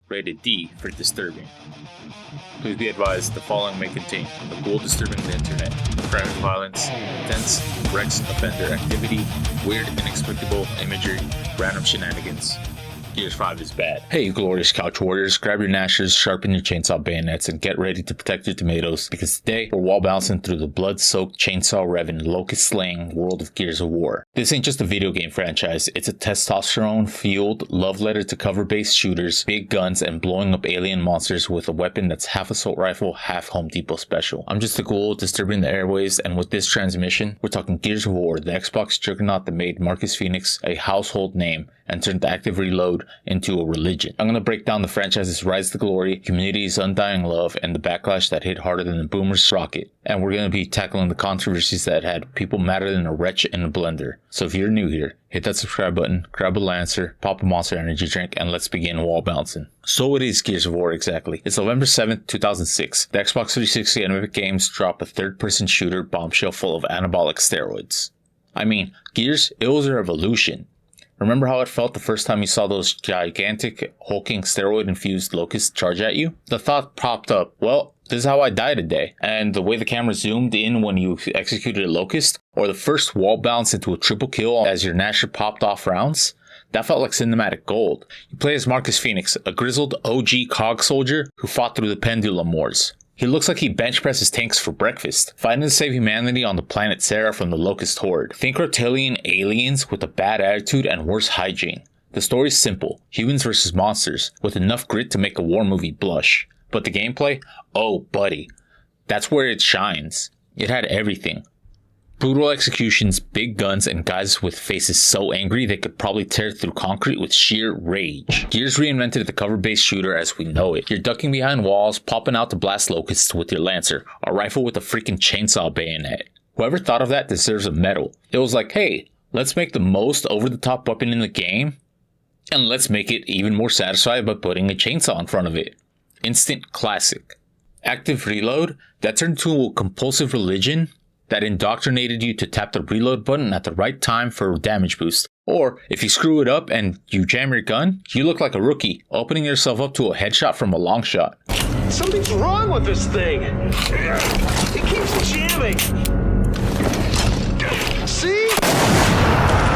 rated D for disturbing. Please be advised the following may contain a ghoul disturbing the internet, crime and violence, intense Rex offender activity, weird inexplicable imagery, random shenanigans. Gears 5 is bad. Hey, you glorious couch warriors, grab your gnashers, sharpen your chainsaw bayonets, and get ready to protect your tomatoes, because today we're wall bouncing through the blood-soaked, chainsaw-revving, locust-slaying world of Gears of War. This ain't just a video game franchise, it's a testosterone-fueled love letter to cover-based shooters, big guns, and blowing up alien monsters with a weapon that's half assault rifle, half Home Depot special. I'm just a ghoul disturbing the airwaves, and with this transmission, we're talking Gears of War, the Xbox juggernaut that made Marcus Phoenix a household name and turned the active reload into a religion. I'm going to break down the franchise's rise to glory, community's undying love, and the backlash that hit harder than the boomer's rocket. And we're going to be tackling the controversies that had people madder than a wretch in a blender. So if you're new here, hit that subscribe button, grab a Lancer, pop a Monster Energy drink, and let's begin wall bouncing. So what is Gears of War exactly? It's November 7th, 2006. The Xbox 360 and Epic Games drop a third-person shooter bombshell full of anabolic steroids. I mean, Gears, it was a revolution. Remember how it felt the first time you saw those gigantic, hulking, steroid-infused locusts charge at you? The thought popped up, well, this is how I die today. And the way the camera zoomed in when you executed a locust, or the first wall bounce into a triple kill as your Gnasher popped off rounds, that felt like cinematic gold. You play as Marcus Phoenix, a grizzled OG cog soldier who fought through the Pendulum Wars. He looks like he bench presses tanks for breakfast, fighting to save humanity on the planet Sera from the Locust Horde. Think reptilian aliens with a bad attitude and worse hygiene. The story's simple, humans versus monsters, with enough grit to make a war movie blush. But the gameplay? Oh buddy, that's where it shines. It had everything. Brutal executions, big guns, and guys with faces so angry they could probably tear through concrete with sheer rage. Gears reinvented the cover-based shooter as we know it. You're ducking behind walls, popping out to blast locusts with your Lancer, a rifle with a freaking chainsaw bayonet. Whoever thought of that deserves a medal. It was like, hey, let's make the most over-the-top weapon in the game, and let's make it even more satisfying by putting a chainsaw in front of it. Instant classic. Active reload, that turned into a compulsive religion that indoctrinated you to tap the reload button at the right time for a damage boost. Or, if you screw it up and you jam your gun, you look like a rookie, opening yourself up to a headshot from a long shot. Something's wrong with this thing! It keeps jamming! See?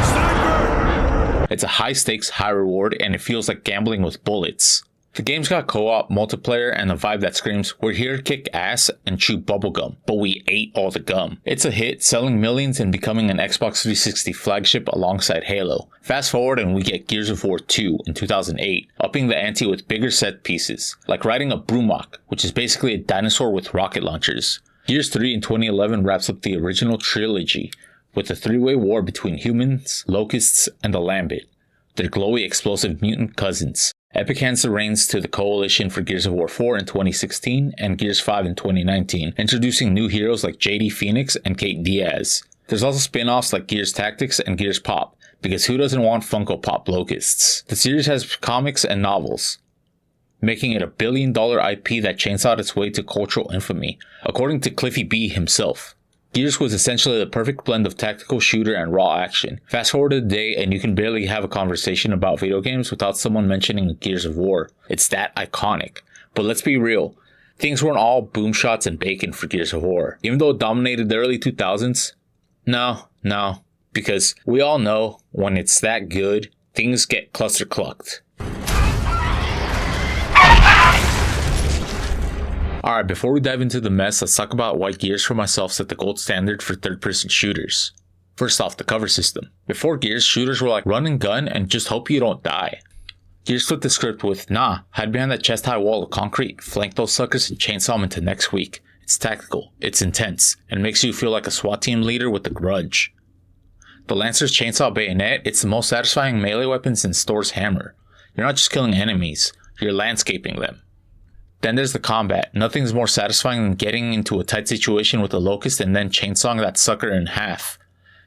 Sniper! It's a high stakes, high reward, and it feels like gambling with bullets. The game's got co-op, multiplayer, and a vibe that screams, we're here to kick ass and chew bubblegum, but we ate all the gum. It's a hit, selling millions and becoming an Xbox 360 flagship alongside Halo. Fast forward and we get Gears of War 2 in 2008, upping the ante with bigger set pieces, like riding a Brumok, which is basically a dinosaur with rocket launchers. Gears 3 in 2011 wraps up the original trilogy, with a three-way war between humans, locusts, and the Lambit, their glowy explosive mutant cousins. Epic hands the reins to the Coalition for Gears of War 4 in 2016 and Gears 5 in 2019, introducing new heroes like JD Phoenix and Kate Diaz. There's also spin-offs like Gears Tactics and Gears Pop, because who doesn't want Funko Pop locusts? The series has comics and novels, making it a billion-dollar IP that chainsawed its way to cultural infamy, according to Cliffy B himself. Gears was essentially the perfect blend of tactical shooter and raw action. Fast forward to today and you can barely have a conversation about video games without someone mentioning Gears of War. It's that iconic. But let's be real, things weren't all boom shots and bacon for Gears of War. Even though it dominated the early 2000s, no, because we all know when it's that good, things get cluster clucked. Alright, before we dive into the mess, let's talk about why Gears for myself set the gold standard for third-person shooters. First off, the cover system. Before Gears, shooters were like run and gun and just hope you don't die. Gears flipped the script with, nah, hide behind that chest-high wall of concrete, flank those suckers and chainsaw them into next week. It's tactical, it's intense, and makes you feel like a SWAT team leader with a grudge. The Lancer's chainsaw bayonet, it's the most satisfying melee weapon since Thor's hammer. You're not just killing enemies, you're landscaping them. Then there's the combat. Nothing's more satisfying than getting into a tight situation with a locust and then chainsawing that sucker in half.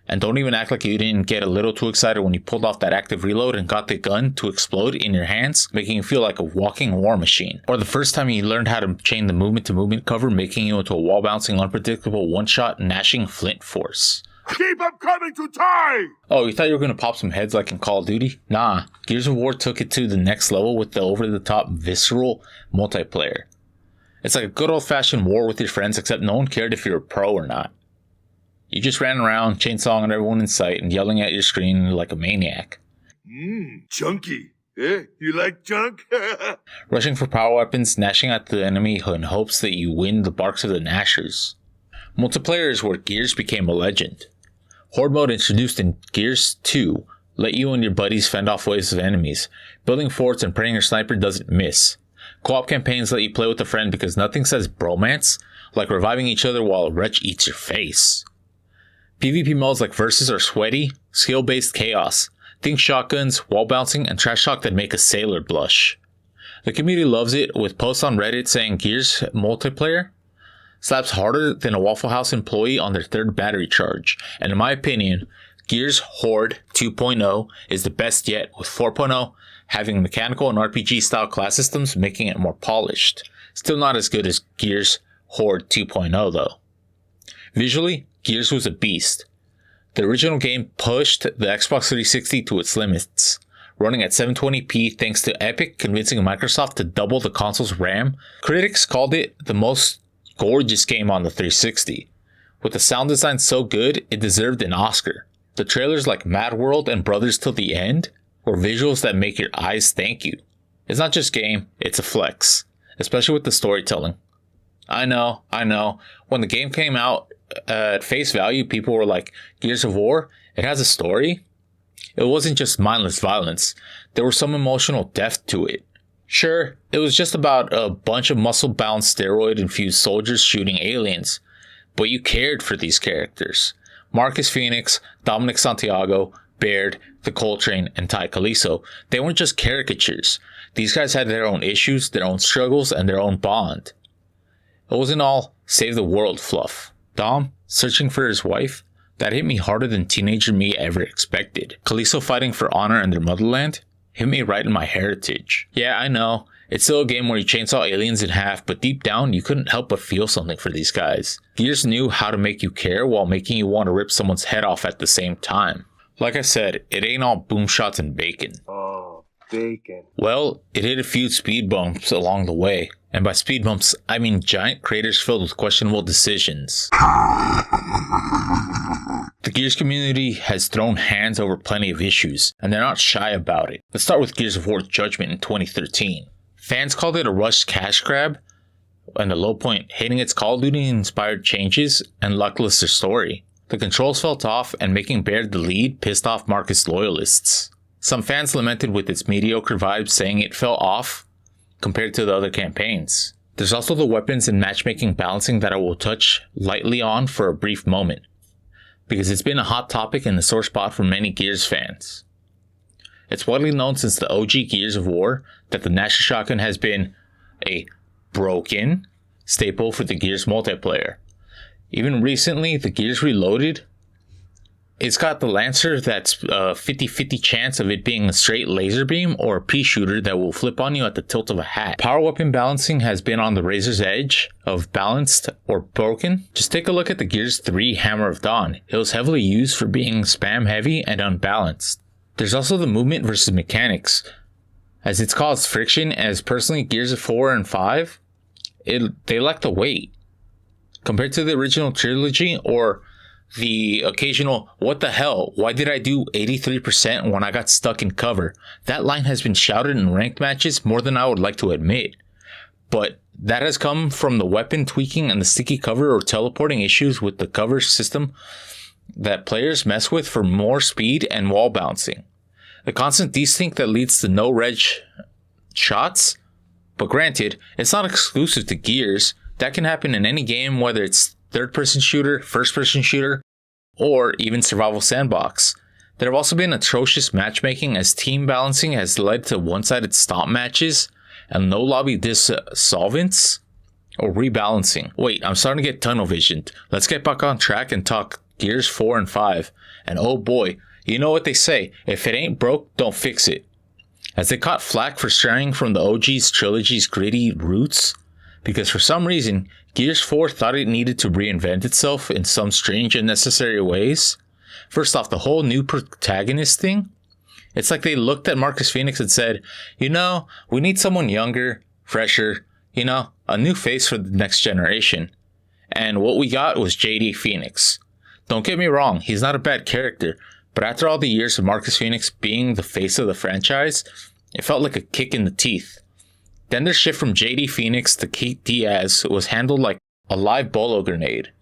And don't even act like you didn't get a little too excited when you pulled off that active reload and got the gun to explode in your hands, making you feel like a walking war machine. Or the first time you learned how to chain the movement to movement cover, making you into a wall bouncing, unpredictable one-shot gnashing flint force. Keep them coming to tie! Oh, you thought you were gonna pop some heads like in Call of Duty? Nah, Gears of War took it to the next level with the over-the-top visceral multiplayer. It's like a good old-fashioned war with your friends, except no one cared if you were pro or not. You just ran around, chainsawing everyone in sight and yelling at your screen like a maniac. Chunky. Eh? You like junk? Rushing for power weapons, gnashing at the enemy in hopes that you win the barks of the Gnashers. Multiplayer is where Gears became a legend. Horde mode introduced in Gears 2 let you and your buddies fend off waves of enemies. Building forts and praying your sniper doesn't miss. Co-op campaigns let you play with a friend because nothing says bromance like reviving each other while a wretch eats your face. PvP modes like Versus are sweaty, skill-based chaos. Think shotguns, wall bouncing, and trash talk that make a sailor blush. The community loves it, with posts on Reddit saying Gears multiplayer slaps harder than a Waffle House employee on their third battery charge. And in my opinion, Gears Horde 2.0 is the best yet, with 4.0 having mechanical and RPG style class systems making it more polished. Still not as good as Gears Horde 2.0 though. Visually, Gears was a beast. The original game pushed the Xbox 360 to its limits, running at 720p thanks to Epic convincing Microsoft to double the console's RAM. Critics called it the most gorgeous game on the 360. With the sound design so good, it deserved an Oscar. The trailers like Mad World and Brothers Till the End were visuals that make your eyes thank you. It's not just game, it's a flex, especially with the storytelling. I know, when the game came out, at face value, people were like, Gears of War, it has a story. It wasn't just mindless violence. There was some emotional depth to it. Sure, it was just about a bunch of muscle-bound steroid-infused soldiers shooting aliens, but you cared for these characters. Marcus Phoenix, Dominic Santiago, Baird, the Coltrane, and Ty Caliso. They weren't just caricatures. These guys had their own issues, their own struggles, and their own bond. It wasn't all save the world fluff. Dom, searching for his wife, that hit me harder than teenager me ever expected. Calisto fighting for honor and their motherland hit me right in my heritage. Yeah, I know, it's still a game where you chainsaw aliens in half, but deep down you couldn't help but feel something for these guys. Gears knew how to make you care while making you want to rip someone's head off at the same time. Like I said, it ain't all boom shots and bacon. Oh, bacon. Well, it hit a few speed bumps along the way. And by speed bumps, I mean giant craters filled with questionable decisions. The Gears community has thrown hands over plenty of issues, and they're not shy about it. Let's start with Gears of War Judgment in 2013. Fans called it a rushed cash grab, and the low point hitting its Call of Duty-inspired changes and lackluster story. The controls felt off, and making Baird the lead pissed off Marcus loyalists. Some fans lamented with its mediocre vibes, saying it fell off compared to the other campaigns. There's also the weapons and matchmaking balancing that I will touch lightly on for a brief moment, because it's been a hot topic and a sore spot for many Gears fans. It's widely known since the OG Gears of War that the Gnasher shotgun has been a broken staple for the Gears multiplayer. Even recently, the Gears Reloaded, it's got the Lancer that's a 50-50 chance of it being a straight laser beam or a pea shooter that will flip on you at the tilt of a hat. Power weapon balancing has been on the razor's edge of balanced or broken. Just take a look at the Gears 3 Hammer of Dawn. It was heavily used for being spam heavy and unbalanced. There's also the movement versus mechanics, as it's caused friction, as personally Gears of 4 and 5, they lack the weight. Compared to the original trilogy or the occasional, what the hell, why did I do 83% when I got stuck in cover? That line has been shouted in ranked matches more than I would like to admit. But that has come from the weapon tweaking and the sticky cover or teleporting issues with the cover system that players mess with for more speed and wall bouncing. The constant desync that leads to no reg shots. But granted, it's not exclusive to Gears. That can happen in any game, whether it's third-person shooter, first-person shooter, or even survival sandbox. There have also been atrocious matchmaking, as team balancing has led to one-sided stomp matches and no lobby dissolvents or rebalancing. Wait, I'm starting to get tunnel visioned. Let's get back on track and talk Gears 4 and 5. And oh boy, you know what they say, if it ain't broke, don't fix it. As they caught flack for straying from the OG's trilogy's gritty roots, because for some reason, Gears 4 thought it needed to reinvent itself in some strange and necessary ways. First off, the whole new protagonist thing. It's like they looked at Marcus Phoenix and said, you know, we need someone younger, fresher, you know, a new face for the next generation. And what we got was JD Phoenix. Don't get me wrong, he's not a bad character, but after all the years of Marcus Phoenix being the face of the franchise, it felt like a kick in the teeth. Then their shift from JD Phoenix to Kate Diaz was handled like a live bolo grenade.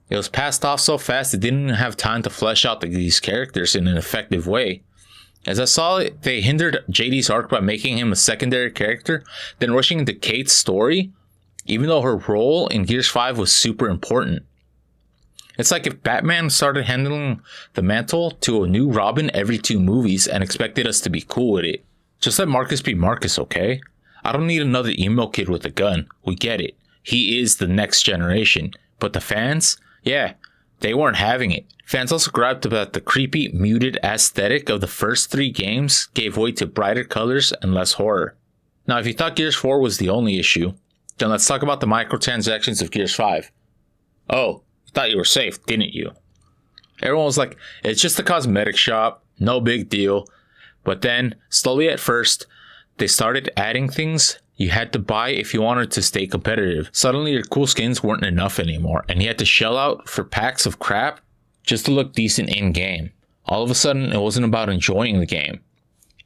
It was passed off so fast it didn't even have time to flesh out these characters in an effective way. As I saw it, they hindered JD's arc by making him a secondary character, then rushing into Kate's story, even though her role in Gears 5 was super important. It's like if Batman started handling the mantle to a new Robin every 2 movies and expected us to be cool with it. Just let Marcus be Marcus, okay? I don't need another emo kid with a gun. We get it. He is the next generation. But the fans? Yeah, they weren't having it. Fans also griped about the creepy, muted aesthetic of the first 3 games gave way to brighter colors and less horror. Now, if you thought Gears 4 was the only issue, then let's talk about the microtransactions of Gears 5. Oh, you thought you were safe, didn't you? Everyone was like, it's just a cosmetic shop, no big deal. But then, slowly at first, they started adding things you had to buy if you wanted to stay competitive. Suddenly your cool skins weren't enough anymore, and you had to shell out for packs of crap just to look decent in-game. All of a sudden, it wasn't about enjoying the game.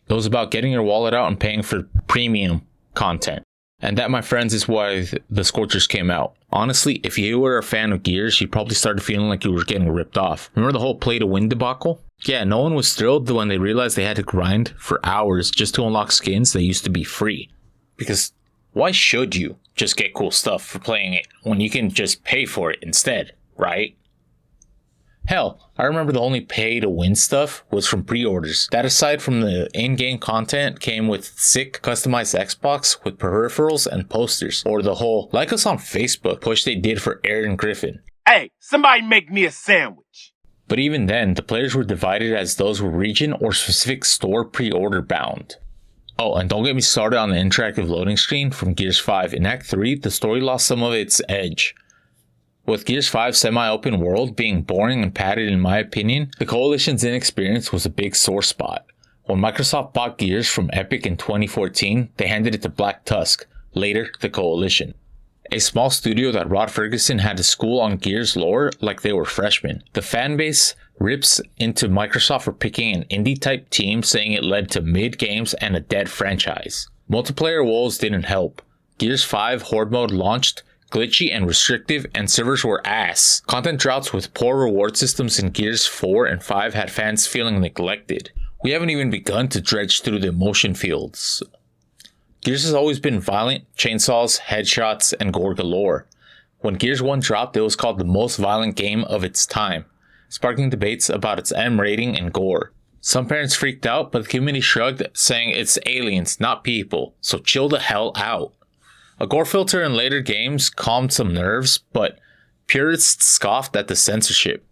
It was about getting your wallet out and paying for premium content. And that, my friends, is why the Scorchers came out. Honestly, if you were a fan of Gears, you probably started feeling like you were getting ripped off. Remember the whole play-to-win debacle? Yeah, no one was thrilled when they realized they had to grind for hours just to unlock skins that used to be free. Because why should you just get cool stuff for playing it when you can just pay for it instead, right? Hell, I remember the only pay-to-win stuff was from pre-orders. That aside from the in-game content came with sick customized Xbox with peripherals and posters. Or the whole like us on Facebook push they did for Aaron Griffin. Hey, somebody make me a sandwich. But even then, the players were divided as those were region or specific store pre-order bound. Oh, and don't get me started on the interactive loading screen from Gears 5. In Act 3, the story lost some of its edge. With Gears 5's semi-open world being boring and padded in my opinion, the Coalition's inexperience was a big sore spot. When Microsoft bought Gears from Epic in 2014, they handed it to Black Tusk, later the Coalition. A small studio that Rod Ferguson had to school on Gears lore like they were freshmen. The fanbase rips into Microsoft for picking an indie-type team, saying it led to mid-games and a dead franchise. Multiplayer woes didn't help. Gears 5 Horde mode launched glitchy and restrictive, and servers were ass. Content droughts with poor reward systems in Gears 4 and 5 had fans feeling neglected. We haven't even begun to dredge through the emotion fields. Gears has always been violent, chainsaws, headshots, and gore galore. When Gears 1 dropped, it was called the most violent game of its time, sparking debates about its M rating and gore. Some parents freaked out, but the community shrugged, saying it's aliens, not people, so chill the hell out. A gore filter in later games calmed some nerves, but purists scoffed at the censorship.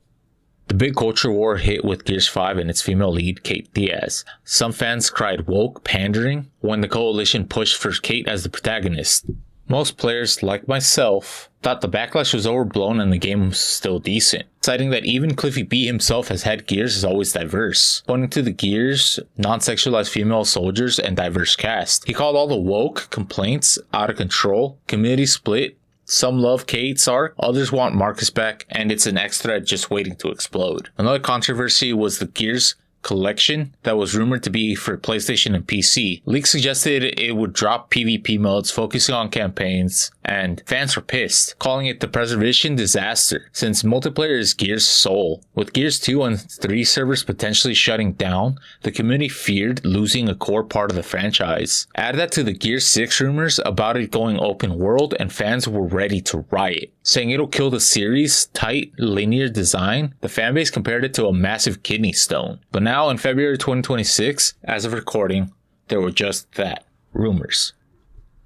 The big culture war hit with Gears 5 and its female lead, Kate Diaz. Some fans cried woke pandering when the Coalition pushed for Kate as the protagonist. Most players, like myself, thought the backlash was overblown and the game was still decent, citing that even Cliffy B himself has had Gears is always diverse, pointing to the Gears, non-sexualized female soldiers, and diverse cast. He called all the woke complaints out of control, community split, some love Kate's arc, others want Marcus back, and it's an extra just waiting to explode. Another controversy was the Gears collection that was rumored to be for PlayStation and PC. Leaks suggested it would drop PvP modes focusing on campaigns, and fans were pissed, calling it the preservation disaster, since multiplayer is Gears' soul. With Gears 2 and 3 servers potentially shutting down, the community feared losing a core part of the franchise. Add that to the Gears 6 rumors about it going open world, and fans were ready to riot, saying it'll kill the series' tight, linear design. The fanbase compared it to a massive kidney stone. But now in February 2026, as of recording, there were just that, rumors.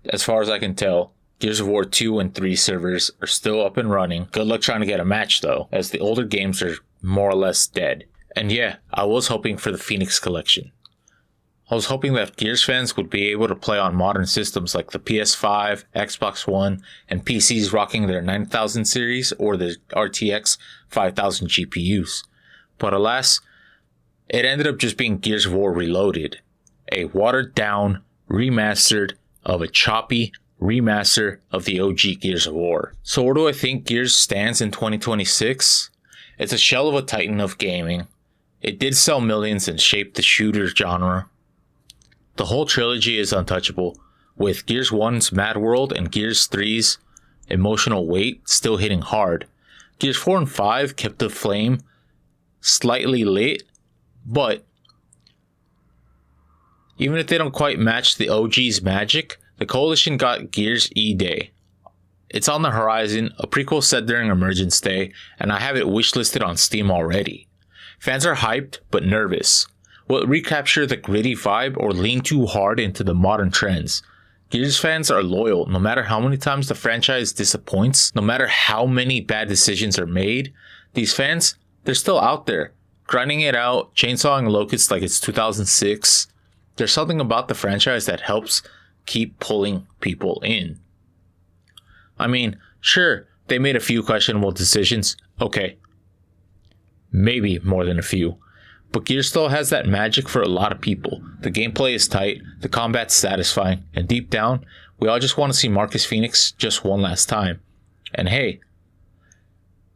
As far as I can tell, Gears of War 2 and 3 servers are still up and running. Good luck trying to get a match though, as the older games are more or less dead. And yeah, I was hoping for the Phoenix collection. I was hoping that Gears fans would be able to play on modern systems like the PS5, Xbox One, and PCs rocking their 9000 series or the RTX 5000 GPUs. But alas, it ended up just being Gears of War Reloaded, a watered down, remastered of a choppy remaster of the OG Gears of War. So where do I think Gears stands in 2026? It's a shell of a titan of gaming. It did sell millions and shape the shooter genre. The whole trilogy is untouchable, with Gears 1's Mad World and Gears 3's emotional weight still hitting hard. Gears 4 and 5 kept the flame slightly lit, but even if they don't quite match the OG's magic, the Coalition got Gears E-Day. It's on the horizon, a prequel set during Emergence Day, and I have it wishlisted on Steam already. Fans are hyped, but nervous. Will it recapture the gritty vibe or lean too hard into the modern trends? Gears fans are loyal no matter how many times the franchise disappoints, no matter how many bad decisions are made. These fans, they're still out there, grinding it out, chainsawing Locust like it's 2006. There's something about the franchise that helps keep pulling people in. I mean, sure, they made a few questionable decisions. Okay. Maybe more than a few. But Gears still has that magic for a lot of people. The gameplay is tight, the combat's satisfying, and deep down, we all just want to see Marcus Phoenix just one last time. And hey,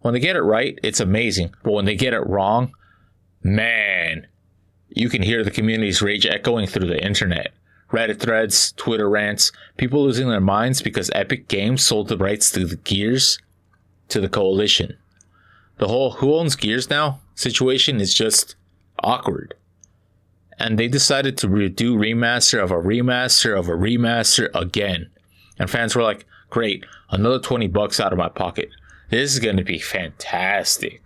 when they get it right, it's amazing. But when they get it wrong, man, you can hear the community's rage echoing through the internet. Reddit threads, Twitter rants, people losing their minds because Epic Games sold the rights to the Gears to the Coalition. The whole who owns Gears now situation is just awkward. And they decided to do remaster of a remaster of a remaster again. And fans were like, great, another $20 out of my pocket. This is going to be fantastic.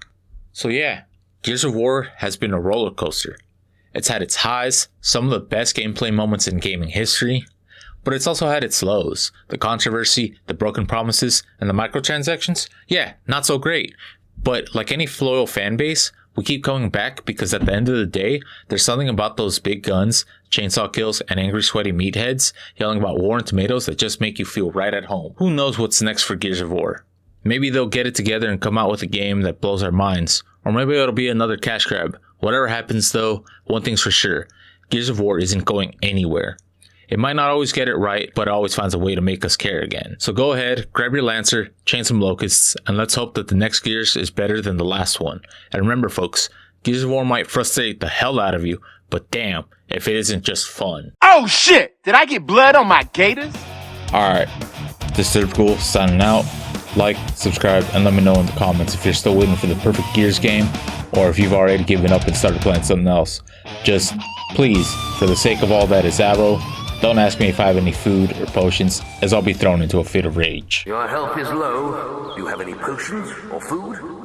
So yeah, Gears of War has been a roller coaster. It's had its highs, some of the best gameplay moments in gaming history, but it's also had its lows. The controversy, the broken promises, and the microtransactions, yeah, not so great. But like any loyal fan base, we keep coming back because at the end of the day, there's something about those big guns, chainsaw kills, and angry sweaty meatheads yelling about war and tomatoes that just make you feel right at home. Who knows what's next for Gears of War? Maybe they'll get it together and come out with a game that blows our minds. Or maybe it'll be another cash grab. Whatever happens though, one thing's for sure. Gears of War isn't going anywhere. It might not always get it right, but it always finds a way to make us care again. So go ahead, grab your Lancer, chain some Locusts, and let's hope that the next Gears is better than the last one. And remember folks, Gears of War might frustrate the hell out of you, but damn, if it isn't just fun. Oh shit! Did I get blood on my gators? Alright, Disturbed Ghoul signing out. Like, subscribe, and let me know in the comments if you're still waiting for the perfect Gears game, or if you've already given up and started playing something else. Just, please, for the sake of all that is Arrow, don't ask me if I have any food or potions, as I'll be thrown into a fit of rage. Your health is low. Do you have any potions or food?